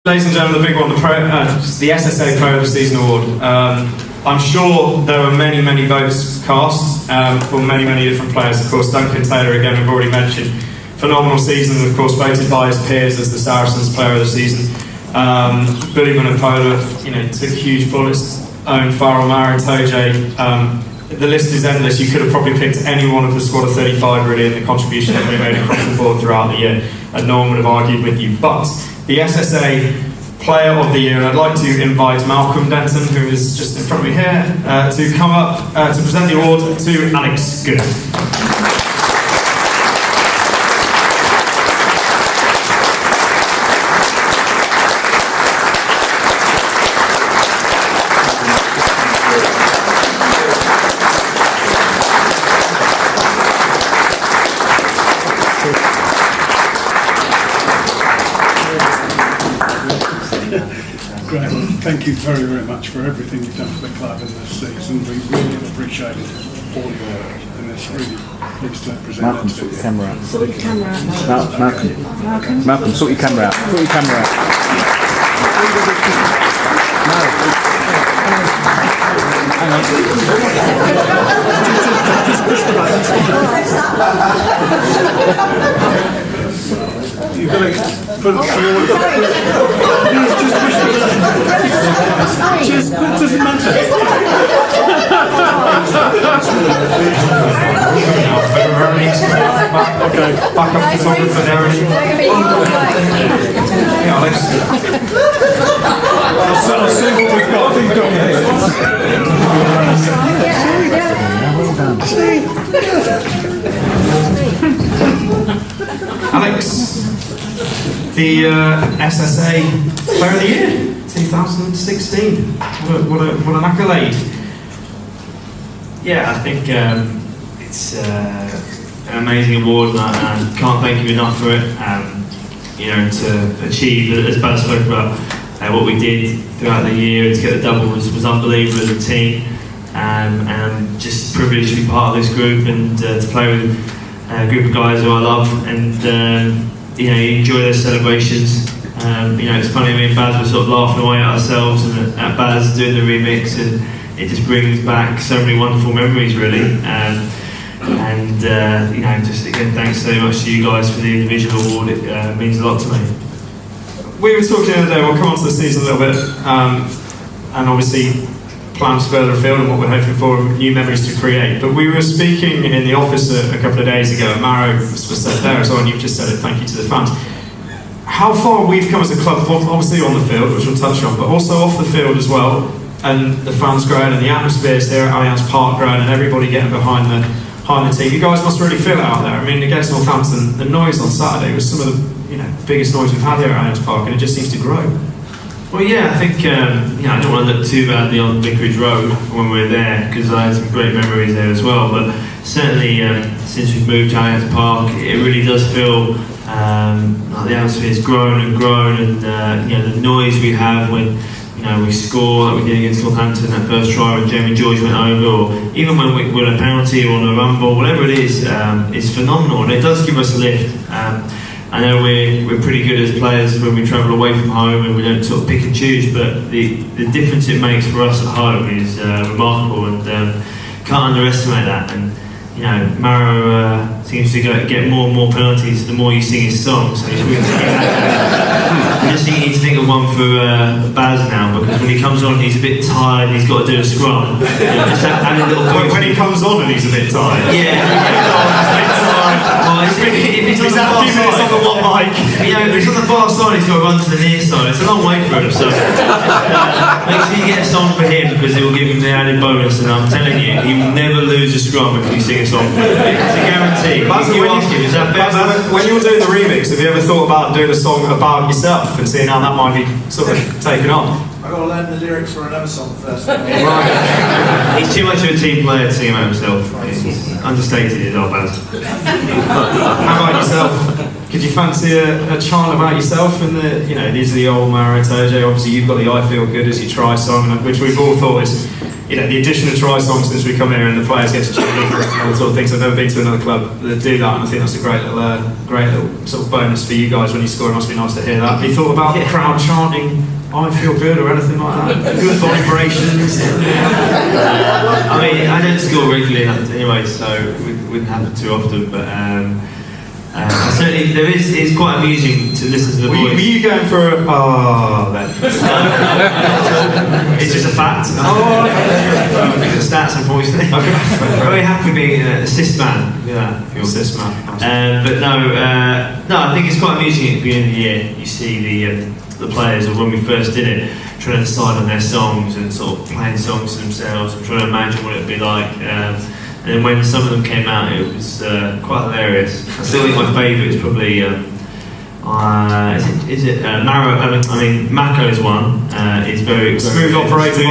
Ladies and gentlemen, the big one, the SSA Player of the Season Award. I'm sure there were many, many votes cast for many, many different players. Of course, Duncan Taylor, again, we've already mentioned. Phenomenal season, of course, voted by his peers as the Saracens Player of the Season. Billy Vunipola, took huge bullets. Owen Farrell, Maro Toje. The list is endless. You could have probably picked any one of the squad of 35 really in the contribution that they made across the board throughout the year, and no one would have argued with you. But the SSA Player of the Year, and I'd like to invite Malcolm Denton, who is just in front of me here, to come up to present the award to Alex Goode. Great. Thank you very, very much for everything you've done for the club in this season. We really appreciate all your work, and it's really pleased to present Malcolm, it to sort you. your camera out. Sort your camera out. Malcolm, sort your camera out. Sort your camera out. Hang on. Just push the button. You've got to put it through. Please just push the button. Just, it doesn't matter. Okay, back up photographer there. Yeah, Alex. I'll see what we've got. Alex, the SSA Player of the Year, 2016. What an accolade. Yeah, I think it's an amazing award, and I can't thank you enough for it. To achieve, as Baz spoke about, what we did throughout the year, to get the double was unbelievable as a team, and I'm just privileged to be part of this group and to play with a group of guys who I love, and enjoy those celebrations. It's funny, me and Baz were sort of laughing away at ourselves and at Baz doing the remix, and it just brings back so many wonderful memories, really. Just again, thanks so much to you guys for the individual award. It means a lot to me. We were talking the other day, we'll come on to the season a little bit, and obviously plans further afield and what we're hoping for, new memories to create. But we were speaking in the office a couple of days ago, and Maro was said there as well, and you've just said it, thank you to the fans. How far we've come as a club, obviously on the field, which we'll touch on, but also off the field as well, and the fans growing, and the atmospheres here at Allianz Park growing, and everybody getting behind the team. You guys must really feel it out there. I mean, against Northampton, the noise on Saturday was some of the biggest noise we've had here at Allianz Park, and it just seems to grow. Well, yeah, I think I don't want to look too badly on Vicarage Road when we were there, because I had some great memories there as well. But certainly, since we've moved to Allianz Park, it really does feel like the atmosphere's grown and grown, and the noise we have when we score, like we did against Northampton, that first try when Jamie George went over, or even when we win a penalty or on a run ball, whatever it is phenomenal, and it does give us a lift. I know we're pretty good as players when we travel away from home and we don't sort of pick and choose, but the difference it makes for us at home is remarkable, and can't underestimate that. And Maro seems to get more and more penalties the more you sing his songs. So I just think you need to think of one for Baz now, because when he comes on he's a bit tired and he's got to do a scrum. Just have a little When he comes on and he's a bit tired. Yeah. Well, if he's on the far side, on the one mic. if he's on the far side, he's got to run to the near side. It's a long way for him, so make sure you get a song for him, because it will give him the added bonus. And I'm telling you, he will never lose a scrum if you sing a song for him. It's a guarantee. You ask him, is that fair? When you were doing the remix, have you ever thought about doing a song about yourself and seeing how that might be sort of taken on? I've got to learn the lyrics for another song first. He's too much of a team player to sing about himself. He's understated, his old Baz. How about yourself? Could you fancy a chant about yourself? And these are the old Mario Tojo. Obviously, you've got the "I Feel Good" as your try song, which we've all thought is, the addition of try songs since we come here and the players get to chant and all sort of things. I've never been to another club that do that, and I think that's a great little sort of bonus for you guys when you score. It must be nice to hear that. Have you thought about the crowd chanting "I feel good" or anything like that? Good vibrations. I mean, I don't score regularly anyway, so it wouldn't happen too often, but certainly it's quite amusing to listen to the voice. Were you going for a then? It's just a fact. The stats, unfortunately. Very happy being an assist man. Yeah, assist man. But no, I think it's quite amusing at the beginning of the year. You see the players, or when we first did it, trying to decide on their songs and sort of playing songs to themselves and trying to imagine what it would be like. And then when some of them came out, it was quite hilarious. I still think my favourite is probably Mako's one. It's very smooth operator.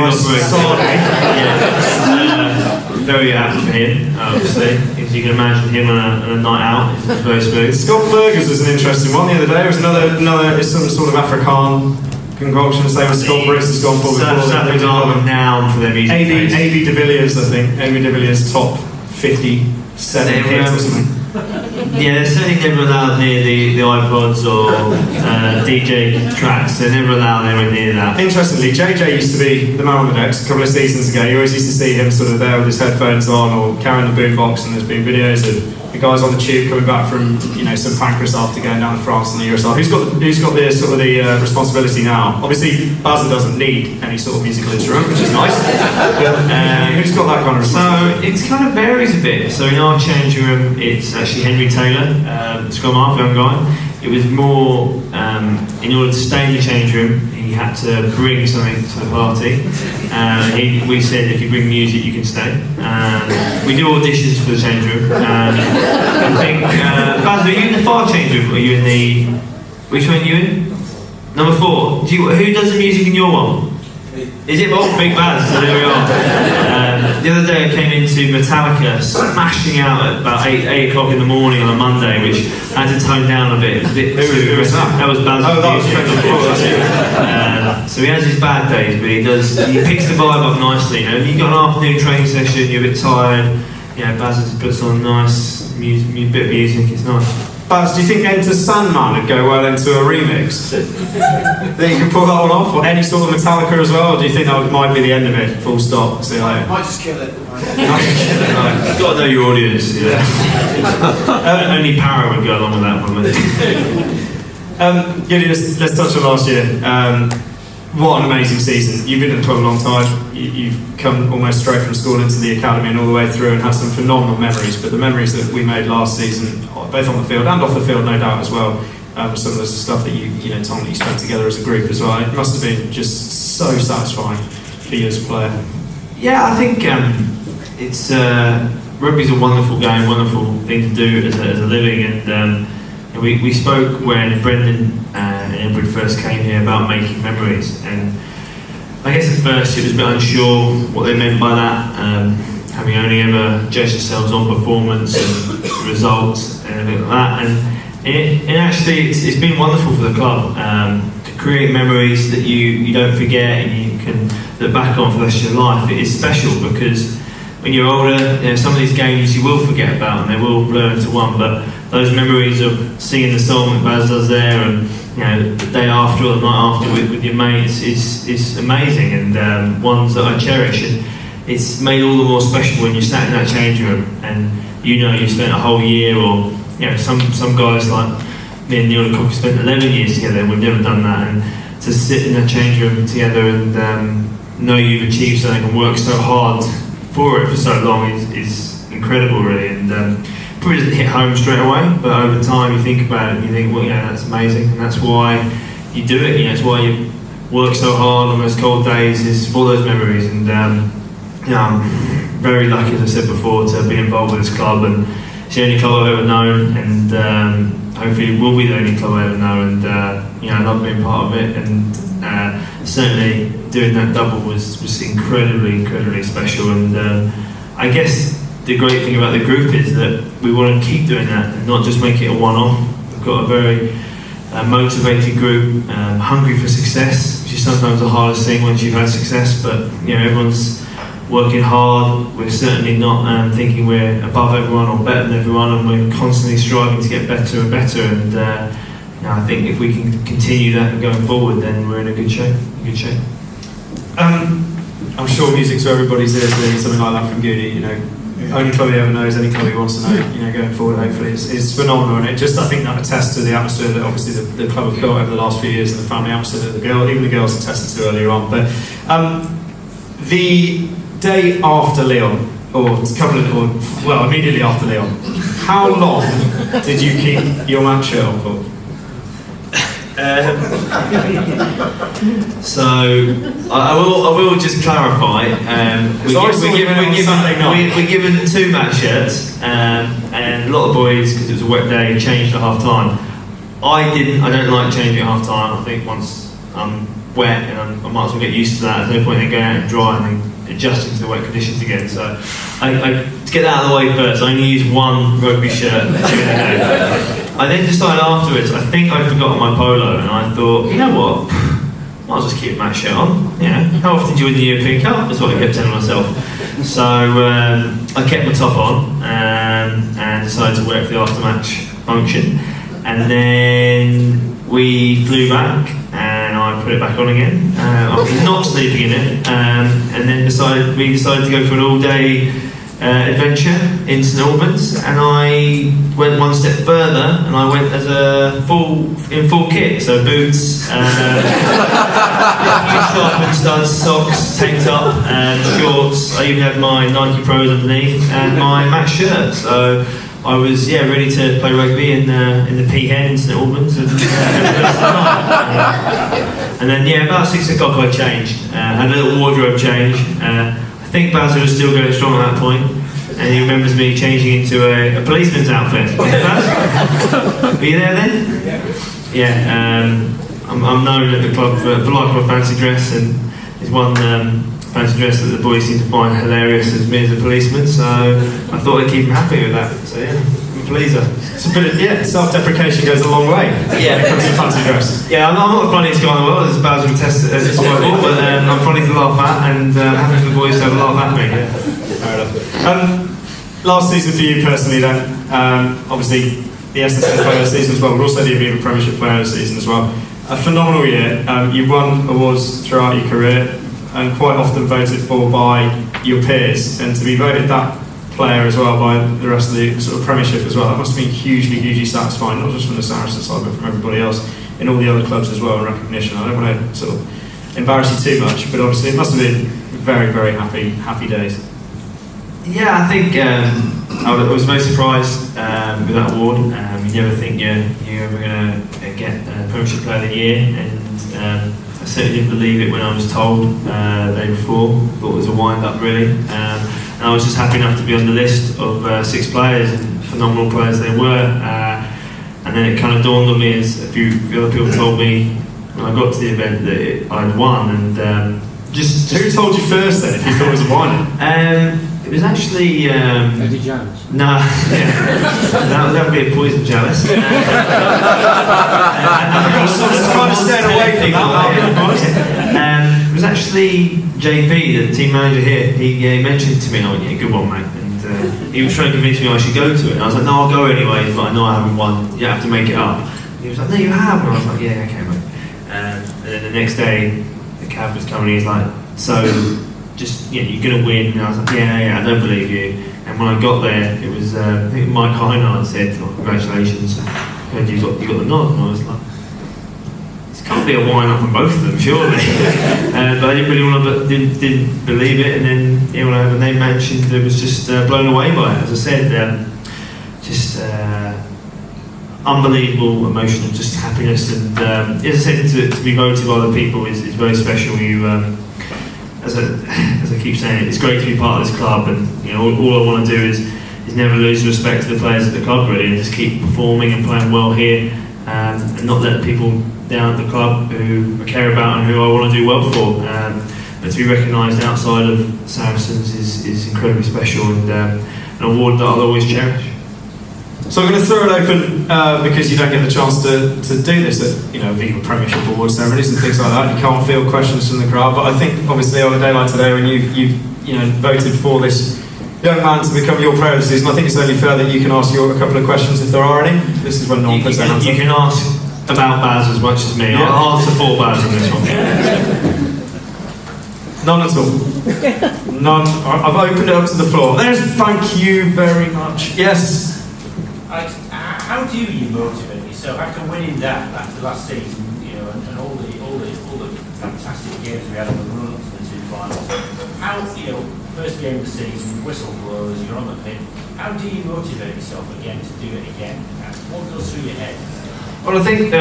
Very apt for him, obviously. If you can imagine him on a night out, it's very smooth. Scott Fergus was an interesting one the other day. It was another some sort of Afrikaan concoction, the same as Scott Briggs has gone for before. South Africa are renowned for their music. AB de Villiers, I think. AB de Villiers top 57 hits or something. Yeah, they're certainly never allowed near the iPods or DJ tracks. They're never allowed anywhere near that. Interestingly, JJ used to be the man on the decks a couple of seasons ago. You always used to see him sort of there with his headphones on or carrying the boombox, and there's been videos of the guys on the tube coming back from St Pancras after going down to France on the USL. Who's got the sort of the responsibility now? Obviously, Basil doesn't need any sort of musical instrument, which is nice. Who's got that kind of responsibility? So it kind of varies a bit. So in our change room, it's actually Henry Taylor, scrum half, young guy. It was more in order to stay in the change room, he had to bring something to the party. We said if you bring music, you can stay. We do auditions for the change room. I think, Basil, are you in the far change room? Or are you in the? Which one are you in? Number 4. Who does the music in your one? Is it Big Baz? So there we are. The other day I came into Metallica smashing out at about 8 o'clock in the morning on a Monday, which I had to tone down a bit. Who was that? That was Baz. Oh, that was so he has his bad days, but he picks the vibe up nicely. You've got an afternoon training session, you're a bit tired. Baz puts on a nice bit of music, it's nice. Baz, do you think Enter Sandman would go well into a remix? Do you think you can pull that one off? Or any sort of Metallica as well? Or do you think that might be the end of it? Full stop. See you later. Might just kill it. You've got to know your audience. Only Para would go along with that one. Goody, let's touch on last year. What an amazing season. You've been in the club a long time. You've come almost straight from school into the academy and all the way through and had some phenomenal memories. But the memories that we made last season, both on the field and off the field, no doubt as well, some of the stuff that Tom, that you spent together as a group as well. It must have been just so satisfying for you as a player. Yeah, I think it's rugby's a wonderful game, wonderful thing to do as a living, and we spoke when Brendan and Edward first came here about making memories, and I guess at first it was a bit unsure what they meant by that, having only ever judged yourselves on performance and results and everything like that, and actually it's been wonderful for the club to create memories that you don't forget and you can look back on for the rest of your life. It is special because when you're older, some of these games you will forget about and they will blur into one, but those memories of singing the song that Baz does there and the day after or the night after with your mates is amazing, and ones that I cherish, and it's made all the more special when you sat in that change room and you spent a whole year, or some guys like me and Neil Cook spent 11 years together and we've never done that, and to sit in that change room together and know you've achieved something and worked so hard for it for so long is incredible, really, and probably doesn't hit home straight away, but over time you think about it and you think, well, that's amazing, and that's why you do it. It's why you work so hard on those cold days, is for those memories. And I'm very lucky, as I said before, to be involved with this club, and it's the only club I've ever known, and hopefully it will be the only club I ever know, and I love being part of it, and certainly doing that double was incredibly special, and I guess the great thing about the group is that we want to keep doing that and not just make it a one-off, got a very motivated group, hungry for success, which is sometimes the hardest thing once you've had success. But everyone's working hard. We're certainly not thinking we're above everyone or better than everyone, and we're constantly striving to get better and better. And I think if we can continue that going forward, then we're in a good shape. I'm sure music's to everybody's ears, really, something like that from Goode. Only club he ever knows, any club he wants to know. Going forward, hopefully, it's phenomenal, and I think that attests to the atmosphere that obviously the club have built over the last few years, and the family atmosphere that even the girls attested to earlier on. But the day after Lyon, immediately after Lyon, how long did you keep your match shirt on for? So I will just clarify. We're given 2 match shirts, and a lot of boys, because it was a wet day, changed at half time. I don't like changing at half time. I think once I'm wet, and I might as well get used to that. There's no point in going out and dry and then adjusting to the wet conditions again. So to get that out of the way first, I only used 1 rugby shirt. I then decided afterwards, I think I'd forgotten my polo, and I thought, you know what, I'll just keep my shirt on. How often do you win the European Cup? That's what I kept telling myself. So I kept my top on and decided to wear it for the after-match function. And then we flew back, and I put it back on again. I was not sleeping in it, and then we decided to go for an all-day adventure in St Albans, and I went one step further, and I went as full kit, so boots, sharpened studs, socks, tanked up, and shorts. I even had my Nike Pros underneath and my match shirt. So I was ready to play rugby in the P-Hen in St Albans, and then about 6 o'clock I changed, had a little wardrobe change. I think Basil was still going strong at that point, and he remembers me changing into a policeman's outfit. Were you there then? I'm known at the club for liking my fancy dress, and there's one fancy dress that the boys seem to find hilarious as me as a policeman, so I thought I'd keep them happy with that. So I'm a pleaser. It's a bit of, self-deprecation goes a long way when it comes to fancy dress. I'm not the funniest guy in the world, as Basil will test as it's my fault, but I'm funny to laugh at, and happy for the boys to have a laugh at me. Fair enough. Last season for you personally then, obviously the SSA Player season as well, but also the Aviva Premiership Player season as well. A phenomenal year. You won awards throughout your career, and quite often voted for by your peers, and to be voted that player as well by the rest of the sort of Premiership as well, that must have been hugely satisfying, not just from the Saracens side but from everybody else in all the other clubs as well, in recognition. I don't want to sort of embarrass you too much, but obviously it must have been very happy days. I think I was very surprised with that award. You never think you're ever going to get Premiership Player of the Year, and I certainly didn't believe it when I was told the day before. Thought it was a wind-up really, and I was just happy enough to be on the list of 6 players, and phenomenal players they were. And then it kind of dawned on me, as a few other people told me when I got to the event, that I'd won. And just who told you first then, if you thought it was a winner? It was actually Eddie Jones. No, that would be a poison chalice. Kind of staying away from that. It was actually JP, the team manager here. He mentioned it to me, and I went, good one, mate. And he was trying to convince me I should go to it. And I was like, no, I'll go anyway, but I know I haven't won. You have to make it up. And he was like, no, you have. And I was like, yeah, okay, mate. And then the next day, the cab was coming. He's like, so just you're gonna win. And I was like, yeah, I don't believe you. And when I got there, it was I think Mike Heinard said, congratulations, and you got the nod. And I was like, this can't be a wind-up from both of them, surely. But I didn't really want to, didn't believe it. And then when I had the name mentioned, I was just blown away by it. As I said, just unbelievable emotion of just happiness. And as I said, to be voted by other people is very special. You, as I keep saying, it's great to be part of this club, and all I want to do is never lose respect to the players at the club, really, and just keep performing and playing well here, and not let people down at the club who I care about and who I want to do well for. But to be recognised outside of Saracens is incredibly special, and an award that I'll always cherish. So I'm going to throw it open because you don't get the chance to do this at even Premiership award ceremonies and things like that. You can't field questions from the crowd, but I think obviously on a day like today when you've voted for this young man to become your player of the season, I think it's only fair that you can ask a couple of questions if there are any. This is when no one puts their hands up. You can ask about Baz as much as me. Yeah. I'll answer for Baz on this one. None at all. None. I've opened it up to the floor. Thank you very much. Yes. How do you motivate yourself after winning that after last season, and all the fantastic games we had on the run up to the two finals? How, first game of the season, whistle blows, you're on the pitch. How do you motivate yourself again to do it again? What goes through your head? Well, I think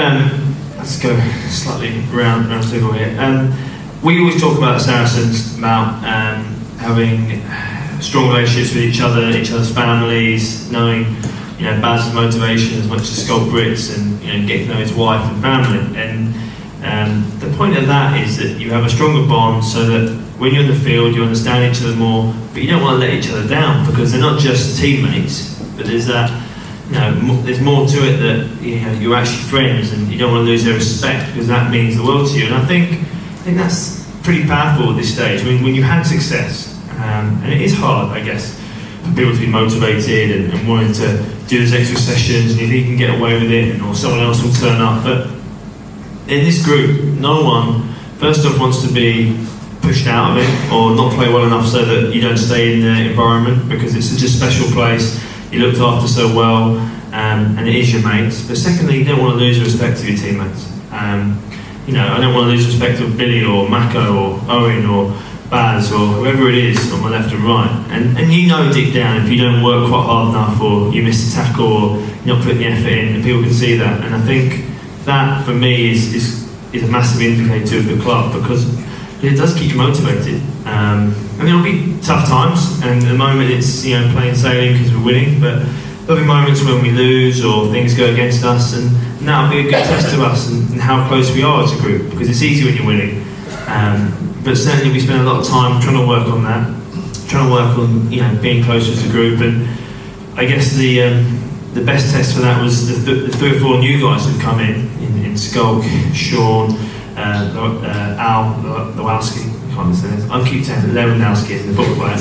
let's go slightly round circle here. We always talk about the Saracens about having strong relationships with each other's families, knowing Baz's motivation as much as Skull Brits, and getting to know his wife and family. And the point of that is that you have a stronger bond, so that when you're in the field, you understand each other more. But you don't want to let each other down, because they're not just teammates. But there's that. There's more to it, that you're actually friends, and you don't want to lose their respect, because that means the world to you. And I think that's pretty powerful at this stage. When you've had success, and it is hard, I guess, for people to be motivated and wanting to do those extra sessions, and if you can get away with it, or someone else will turn up. But in this group, no one, first off, wants to be pushed out of it or not play well enough so that you don't stay in the environment, because it's such a special place. You looked after so well, and it is your mates. But secondly, you don't want to lose respect to your teammates. I don't want to lose respect of Billy or Mako or Owen or Baz or whoever it is on my left and right. And deep down, if you don't work quite hard enough, or you miss a tackle, or you're not putting the effort in, and people can see that. And I think that for me is a massive indicator of the club, because it does keep you motivated. And there'll be tough times, and at the moment it's plain sailing because we're winning, but there'll be moments when we lose or things go against us, and that'll be a good test of us and how close we are as a group, because it's easy when you're winning. But certainly we spend a lot of time trying to work on that, trying to work on being closer as a group. And I guess the best test for that was the 3 or 4 new guys who've come in Skulk, Sean, Al Lewowski. I keep saying Lewandowski is the football player,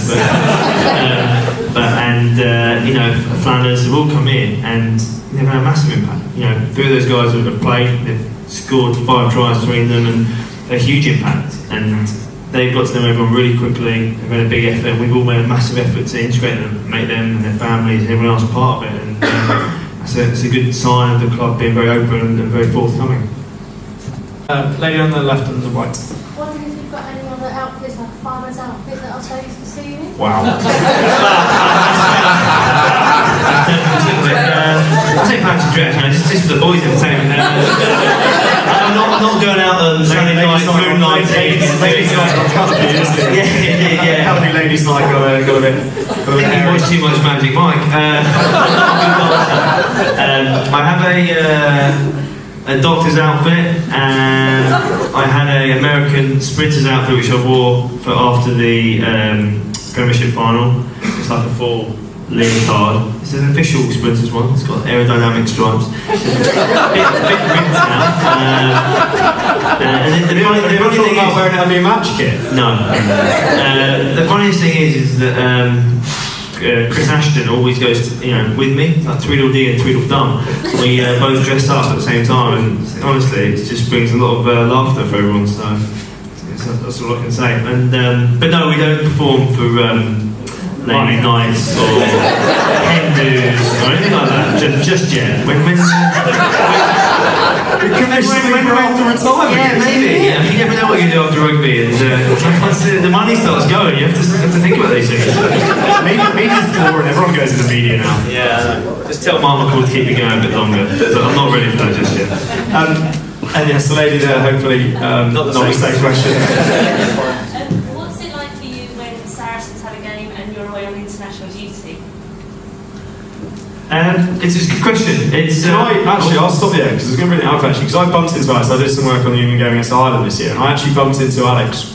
Flanders have all come in and they've had a massive impact. 3 of those guys have played, they've scored 5 tries between them, and a huge impact. And they've got to know everyone really quickly. They've made a big effort, and we've all made a massive effort to integrate them, make them and their families and everyone else part of it. And it's a good sign of the club being very open and very forthcoming. Lady on the left and the right. Wondering if you've got any other outfits, like a farmer's outfit, that I'll take to see you in? Wow. I'll take fancy dress, just for the boys' entertainment. I'm not going out on Saturday night, moonlight. Ladies' night got cut a bit, isn't it? Yeah. Healthy ladies' night got a bit. I think you watched too much Magic Mike. I have a doctor's outfit, and I had an American sprinter's outfit which I wore for after the Premiership final. It's like a full leotard. It's an official sprinters one. It's got aerodynamic stripes. It's a bit ripped now. And the funny thing is, wearing a new match kit. No. The funniest thing is that Chris Ashton always goes with me, like Tweedledee and Tweedledum. We both dressed up at the same time, and honestly it just brings a lot of laughter for everyone, so that's all I can say. And but no, we don't perform for lady nights or Hindus or anything like that, just yet. When after retirement. Yeah, maybe. You never know what you do after rugby, and once the money starts going, you have to think about these things. Media's boring, everyone goes into media now. Yeah, just tell Mark McCall to keep me going a bit longer, but I'm not ready for that just yet. And yes, the lady there, hopefully, not the same question. What's it like for you when Saracens have a game and you're away on international duty? It's a good question. I'll stop you there, because I was going to bring it up actually, because I bumped into Alex. I did some work on the Union game against Ireland this year, and I actually bumped into Alex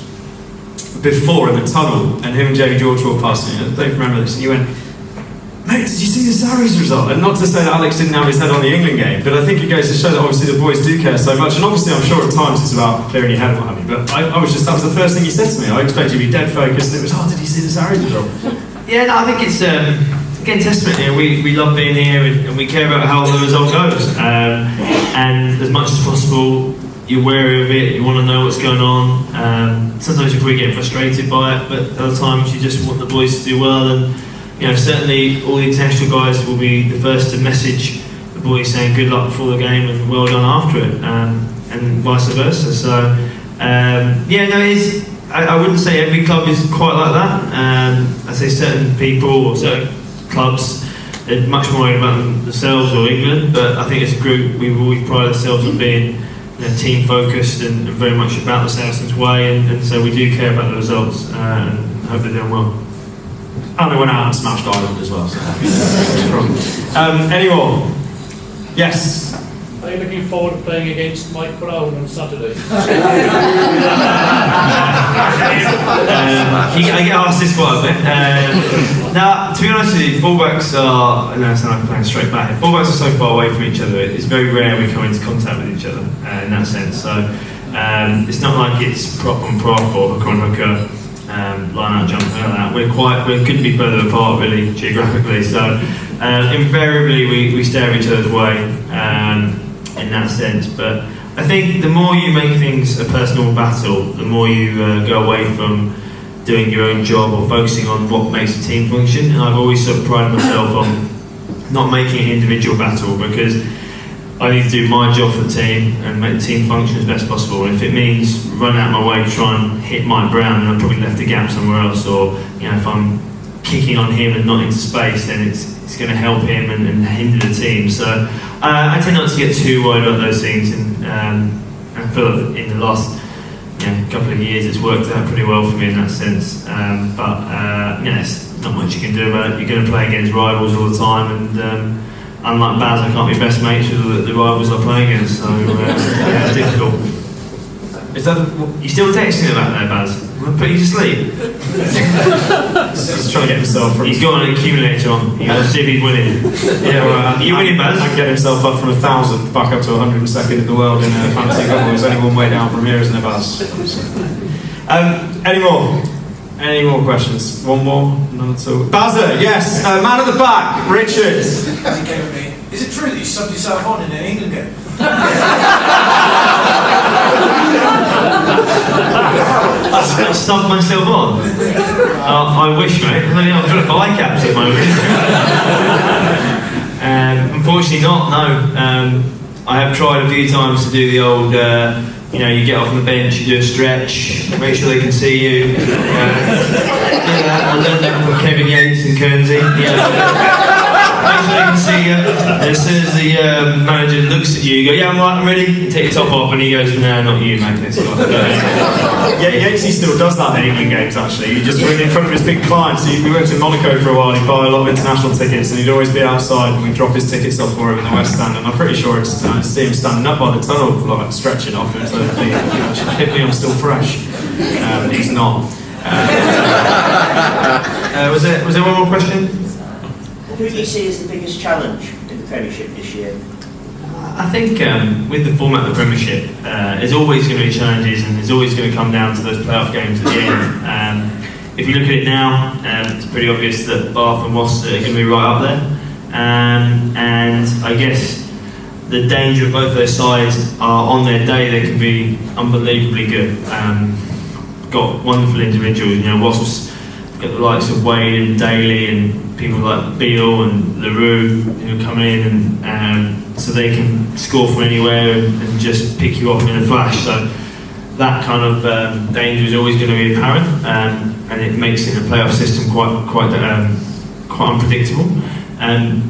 before in the tunnel, and him and Jamie George walked past me. I don't remember this, and you went, mate, did you see the Sarries result? And not to say that Alex didn't have his head on the England game, but I think it goes to show that obviously the boys do care so much. And obviously I'm sure at times it's about clearing your head and what have you, but that was the first thing he said to me. I expected you to be dead focused, and it was, did you see the Sarries result? Yeah, no, I think it's again testament. We love being here and we care about how the result goes. And as much as possible, you're wary of it. You want to know what's going on. Sometimes you probably get frustrated by it, but other times you just want the boys to do well. And certainly all the international guys will be the first to message the boys saying good luck before the game and well done after it, and vice versa. So I wouldn't say every club is quite like that. I say certain people or certain clubs are much more worried about themselves or England, but I think as a group we've always prided ourselves on being team focused and very much about the Saracens way, and so we do care about the results and hope they're doing well. And they went out and smashed Ireland as well. So any more? Yes. Are you looking forward to playing against Mike Brown on Saturday? I get asked this quite a bit. Now, to be honest with you, fullbacks are, it's not like playing straight back. Fullbacks are so far away from each other, it's very rare we come into contact with each other in that sense. So it's not like it's prop on prop or hook on hooker, line out jump, like that. We couldn't be further apart really geographically. So invariably we stay each other's way in that sense. But I think the more you make things a personal battle, the more you go away from doing your own job or focusing on what makes a team function. And I've always sort of prided myself on not making an individual battle, because I need to do my job for the team and make the team function as best possible. And if it means running out of my way to try and hit Mike Brown, then I've probably left a gap somewhere else. Or if I'm kicking on him and not into space, then it's going to help him and hinder the team. So I tend not to get too worried about those things, and I feel like in the last couple of years it's worked out pretty well for me in that sense. But it's not much you can do about it. You're going to play against rivals all the time, and unlike Baz, I can't be best mates with the rivals I play against, so it's difficult. Is that you still texting about that, Baz? I'm put you to sleep. He's trying to get himself from... He's got an accumulator on. You got to see if he's winning. Yeah, well, you winning, Baz? I can get himself up from 1,000 back up to 102nd in the world in a fantasy football. There's only one way down from here, isn't there, Baz? Any more questions? One more? None at all. Bazza, yes. Man at the back, Richard. As he came at me, is it true that you subbed yourself on in an England game? I subbed myself on. I wish, mate. I've got a bicaps at the moment. Unfortunately not, no. I have tried a few times to do the old, you get off on the bench, you do a stretch, make sure they can see you. I learned that from Kevin Yates and Guernsey. Make sure they can see you. And as soon as the manager looks at you, you go, yeah, I'm right, I'm ready. You take your top off, and he goes, no, not you, mate. Yatesy still does that in England games, actually. He just went in front of his big clients. We went to Monaco for a while, he'd buy a lot of international tickets, and he'd always be outside, and we'd drop his tickets off for him in the West Stand, and I'm pretty sure it's see him standing up by the tunnel, like stretching off him, so hit me, I'm still fresh. He's not. Was there one more question? Who do you see as the biggest challenge in the Premiership this year? I think with the format of the Premiership, there's always going to be challenges, and there's always going to come down to those playoff games at the end. If you look at it now, it's pretty obvious that Bath and Wasps are going to be right up there. And I guess the danger of both those sides are on their day they can be unbelievably good. Got wonderful individuals, Wasps got the likes of Wade and Daly and people like Beale and LaRue who come in, and so they can score from anywhere and just pick you off in a flash. So that kind of danger is always going to be apparent, and it makes it a playoff system quite unpredictable. And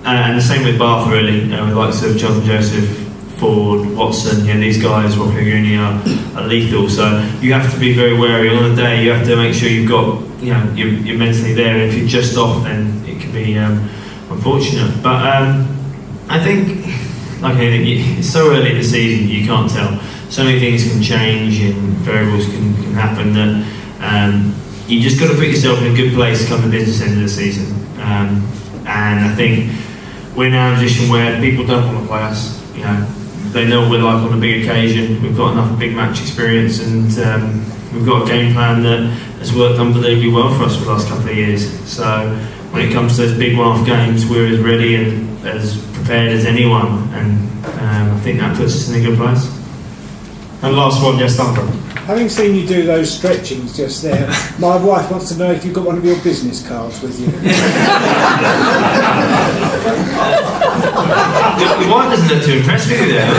the same with Bath really, with the likes of Jonathan Joseph, Ford, Watson, these guys, Rockaguni are lethal. So you have to be very wary on the day. You have to make sure you've got, you're mentally there. And if you're just off, then it can be unfortunate. But I think, like anything, it's so early in the season, you can't tell. So many things can change and variables can happen that you just got to put yourself in a good place come the business end of the season. And I think we're now in a position where people don't want to play us. You know, they know what we're like on a big occasion. We've got enough big match experience, and we've got a game plan that has worked unbelievably well for us for the last couple of years. So when it comes to those big one-off games, we're as ready and as prepared as anyone, and I think that puts us in a good place. And last one, yes, Duncan. Having seen you do those stretchings just there, my wife wants to know if you've got one of your business cards with you. Your wife doesn't look too impressed with you there.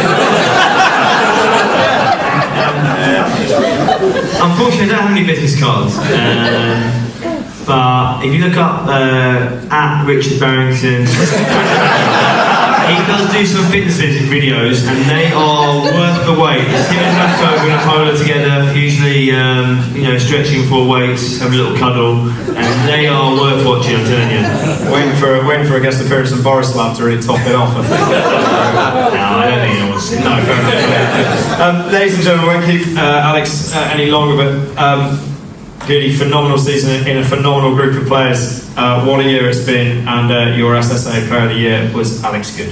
Unfortunately, I don't have any business cards. But if you look up at Richard Barrington, he does do some fitness videos, and they are worth the wait. It's him and Rafko in a polo together, usually stretching for weights, have a little cuddle, and they are worth watching, I'm telling you. Waiting for a guest appearance from Borislav to really top it off, I think. No, I don't think it was. No, fair enough. Ladies and gentlemen, I won't keep Alex any longer, but really phenomenal season in a phenomenal group of players. What a year it's been, and your SSA Player of the Year was Alex Goode.